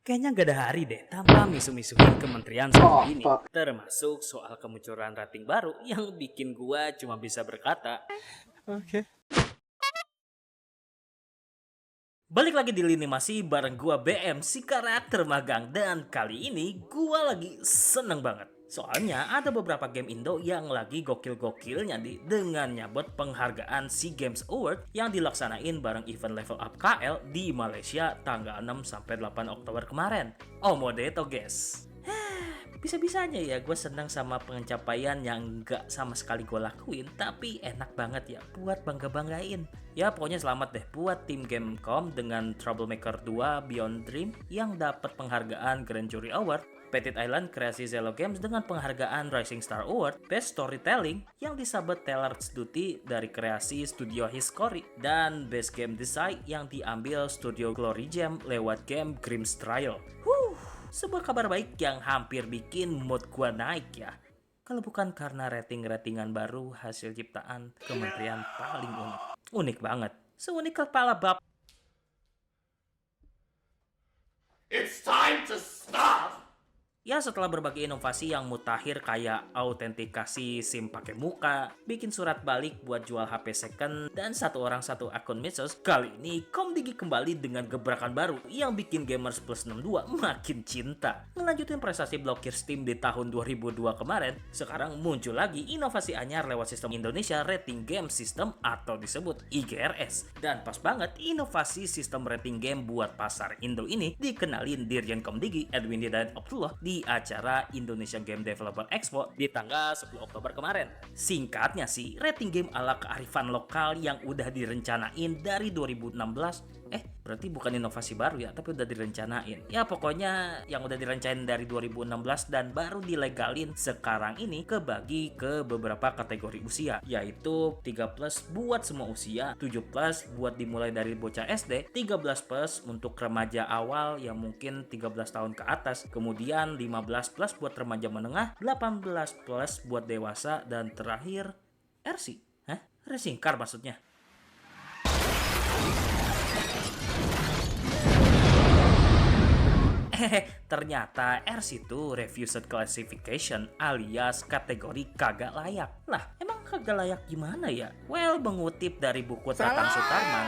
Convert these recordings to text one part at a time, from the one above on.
Kayaknya gak ada hari deh tanpa misu-misuin kementerian satu ini. Termasuk soal kemunculan rating baru yang bikin gua cuma bisa berkata, Oke. balik lagi di Lini Masih bareng gua BM si karakter magang. Dan kali ini gua lagi seneng banget. Soalnya ada beberapa game Indo yang lagi gokil-gokilnya dengan nyabot penghargaan SEA Games Award yang dilaksanain bareng event Level Up KL di Malaysia tanggal 6-8 Oktober kemarin. Omodeto guys. Bisa-bisanya ya gue senang sama pencapaian yang gak sama sekali gue lakuin, tapi enak banget ya buat bangga-banggain. Ya pokoknya selamat deh buat tim Gamecom dengan Troublemaker 2 Beyond Dream yang dapat penghargaan Grand Jury Award, Petit Island kreasi Zelo Games dengan penghargaan Rising Star Award, Best Storytelling yang disabet Taylor's Duty dari kreasi Studio Hiscory, dan Best Game Design yang diambil Studio Glory Jam lewat game Grimm's Trial. Sebuah kabar baik yang hampir bikin mood gua naik ya. Kalau bukan karena rating-ratingan baru hasil ciptaan kementerian paling unik. Unik banget. Seunik kepala bab. It's time to stop! Ya setelah berbagai inovasi yang mutakhir kayak autentikasi SIM pakai muka, bikin surat balik buat jual HP second, dan satu orang satu akun medsos, kali ini Komdigi kembali dengan gebrakan baru yang bikin Gamers Plus 62 makin cinta. Ngelanjutin prestasi blokir Steam di tahun 2002 kemarin, sekarang muncul lagi inovasi anyar lewat sistem Indonesia Rating Game System atau disebut IGRS. Dan pas banget inovasi sistem rating game buat pasar Indo ini dikenalin Dirjen Komdigi Edwin Hidayat Abdullah di acara Indonesia Game Developer Expo di tanggal 10 Oktober kemarin. Singkatnya sih, rating game ala kearifan lokal yang udah direncanain dari 2016. Berarti bukan inovasi baru ya, tapi udah direncanain. Ya pokoknya yang udah direncanain dari 2016 dan baru dilegalin sekarang ini kebagi ke beberapa kategori usia, yaitu 3+ buat semua usia, 7+ buat dimulai dari bocah SD, 13+ untuk remaja awal yang mungkin 13 tahun ke atas, kemudian 15+ buat remaja menengah, 18+ buat dewasa, dan terakhir RC. Racing car maksudnya. Ternyata RC itu Refused Classification alias kategori kagak layak. Lah, emang kagak layak gimana ya? Well, mengutip dari buku Tatang Sutarman,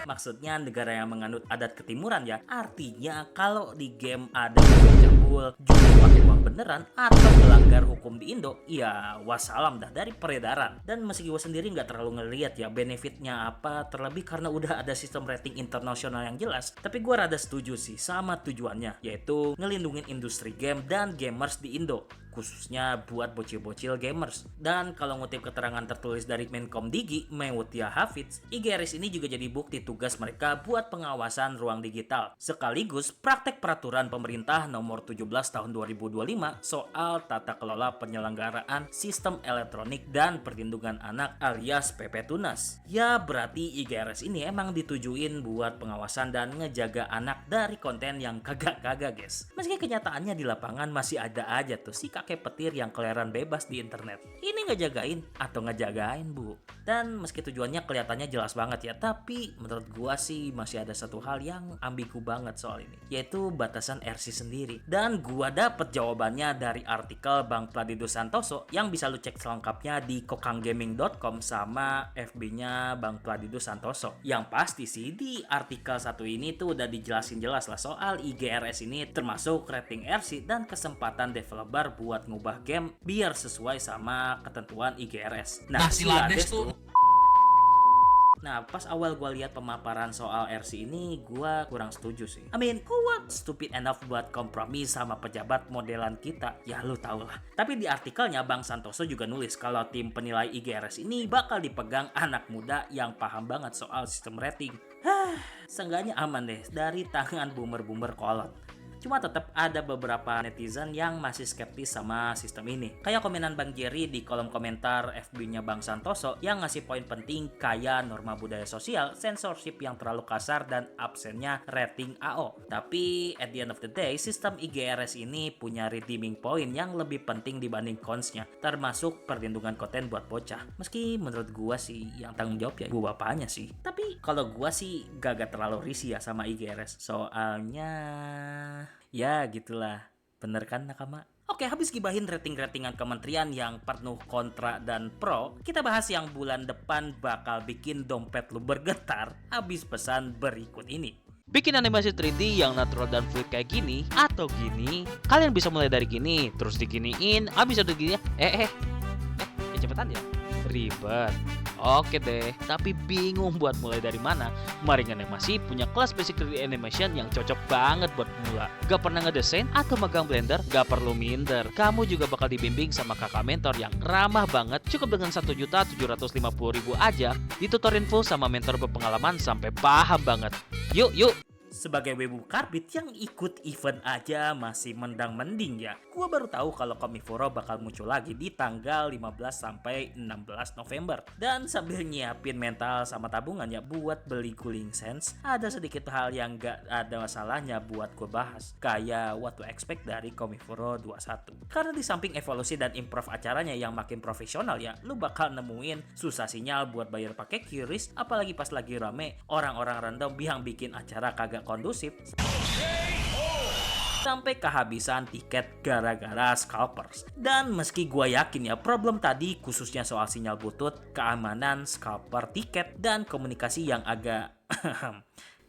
maksudnya negara yang menganut adat ketimuran ya. Artinya kalau di game ada cabul, judi pakai uang beneran, atau melanggar hukum di Indo, ya wassalam dah dari peredaran. Dan meski gue sendiri nggak terlalu ngeliat ya benefitnya apa, terlebih karena udah ada sistem rating internasional yang jelas. Tapi gue rada setuju sih sama tujuannya, yaitu ngelindungin industri game dan gamers di Indo, khususnya buat bocil-bocil gamers. Dan kalau ngutip keterangan tertulis dari Menkom Digi, Meutia Hafidz, IGRS ini juga jadi bukti tugas mereka buat pengawasan ruang digital, sekaligus praktek peraturan pemerintah nomor 17 tahun 2025 soal tata kelola penyelenggaraan sistem elektronik dan perlindungan anak alias PP Tunas. Ya berarti IGRS ini emang ditujuin buat pengawasan dan ngejaga anak dari konten yang kagak-kagak guys. Meski kenyataannya di lapangan masih ada aja tuh si kakek petir yang keliaran bebas di internet. Ini ngejagain atau ngejagain bu. Dan meski tujuannya kelihatannya jelas banget ya, tapi menurut gua sih masih ada satu hal yang ambigu banget soal ini, yaitu batasan RC sendiri. Dan gua dapet jawabannya dari artikel Bang Pladido Santoso yang bisa lu cek selengkapnya di kokanggaming.com sama FB-nya Bang Pladido Santoso. Yang pasti sih di artikel satu ini tuh udah dijelasin jelas lah soal IGRS ini, termasuk rating RC dan kesempatan developer buat ngubah game biar sesuai sama ketentuan IGRS. Nah, si Lades tuh. Nah, pas awal gue lihat pemaparan soal RC ini, gue kurang setuju sih. I mean, what stupid enough buat kompromi sama pejabat modelan kita? Ya lu tau lah. Tapi di artikelnya Bang Santoso juga nulis kalau tim penilai IGRS ini bakal dipegang anak muda yang paham banget soal sistem rating. Seenggaknya aman deh dari tangan boomer-boomer kolot. Cuma tetap ada beberapa netizen yang masih skeptis sama sistem ini. Kayak komenan Bang Jerry di kolom komentar FB-nya Bang Santoso yang ngasih poin penting kayak norma budaya sosial, censorship yang terlalu kasar, dan absennya rating AO. Tapi at the end of the day, sistem IGRS ini punya redeeming point yang lebih penting dibanding cons-nya, termasuk perlindungan konten buat bocah. Meski menurut gua sih yang tanggung jawab ya gua bapaknya sih. Tapi kalau gua sih gak terlalu risih ya sama IGRS. Soalnya Ya gitulah, bener kan nakama? Oke, habis gibahin rating-ratingan kementerian yang penuh kontra dan pro, kita bahas yang bulan depan bakal bikin dompet lu bergetar habis pesan berikut ini. Bikin animasi 3D yang natural dan fluid kayak gini atau gini, kalian bisa mulai dari gini, terus diginiin, abis udah gini, cepetan ya, ribet. Oke deh, tapi bingung buat mulai dari mana? Maring Animasi punya kelas basic 3D animation yang cocok banget buat pemula. Gak pernah ngedesain atau megang blender? Gak perlu minder. Kamu juga bakal dibimbing sama kakak mentor yang ramah banget. Cukup dengan 1.750.000 aja, ditutorin full sama mentor berpengalaman sampai paham banget. Yuk! Sebagai webu karbit yang ikut event aja masih mendang-mending ya. Gua baru tahu kalau Komifuro bakal muncul lagi di tanggal 15 sampai 16 November. Dan sambil nyiapin mental sama tabungan ya buat beli Cooling Sense, ada sedikit hal yang gak ada masalahnya buat gua bahas. Kayak what to expect dari Komifuro 21. Karena di samping evolusi dan improve acaranya yang makin profesional ya, lu bakal nemuin susah sinyal buat bayar pakai QRIS, apalagi pas lagi rame orang-orang random yang bikin acara kagak kondusif sampai kehabisan tiket gara-gara scalpers. Dan meski gua yakin ya problem tadi khususnya soal sinyal butut, keamanan, scalper tiket, dan komunikasi yang agak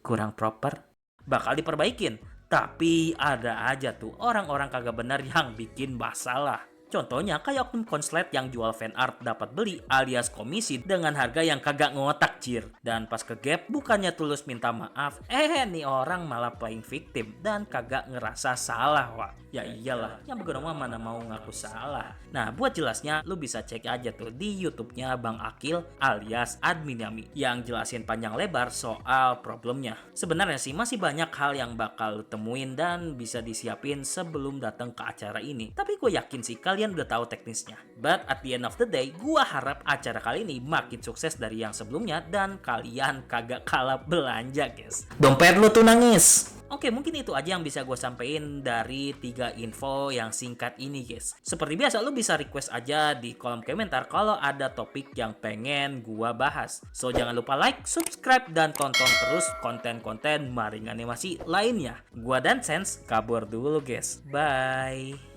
kurang proper bakal diperbaikin. Tapi ada aja tuh orang-orang kagak benar yang bikin masalah. Contohnya kayak oknum konslet yang jual fan art dapat beli alias komisi dengan harga yang kagak ngotak cir. Dan pas ke gap bukannya tulus minta maaf, nih orang malah playing victim dan kagak ngerasa salah wak. Ya iyalah, yang berguna mana mau ngaku salah. Nah buat jelasnya lu bisa cek aja tuh di YouTube-nya Bang Akil alias Admin Yami yang jelasin panjang lebar soal problemnya. Sebenarnya sih masih banyak hal yang bakal lu temuin dan bisa disiapin sebelum datang ke acara ini. Tapi gue yakin sih kalian udah tahu teknisnya. But at the end of the day, gua harap acara kali ini makin sukses dari yang sebelumnya dan kalian kagak kalah belanja, guys. Dompet lu tuh nangis. Oke, mungkin itu aja yang bisa gue sampein dari 3 info yang singkat ini, guys. Seperti biasa, lu bisa request aja di kolom komentar kalau ada topik yang pengen gua bahas. So, jangan lupa like, subscribe, dan tonton terus konten-konten Maring Animasi lainnya. Gua dan Sense kabur dulu, guys. Bye.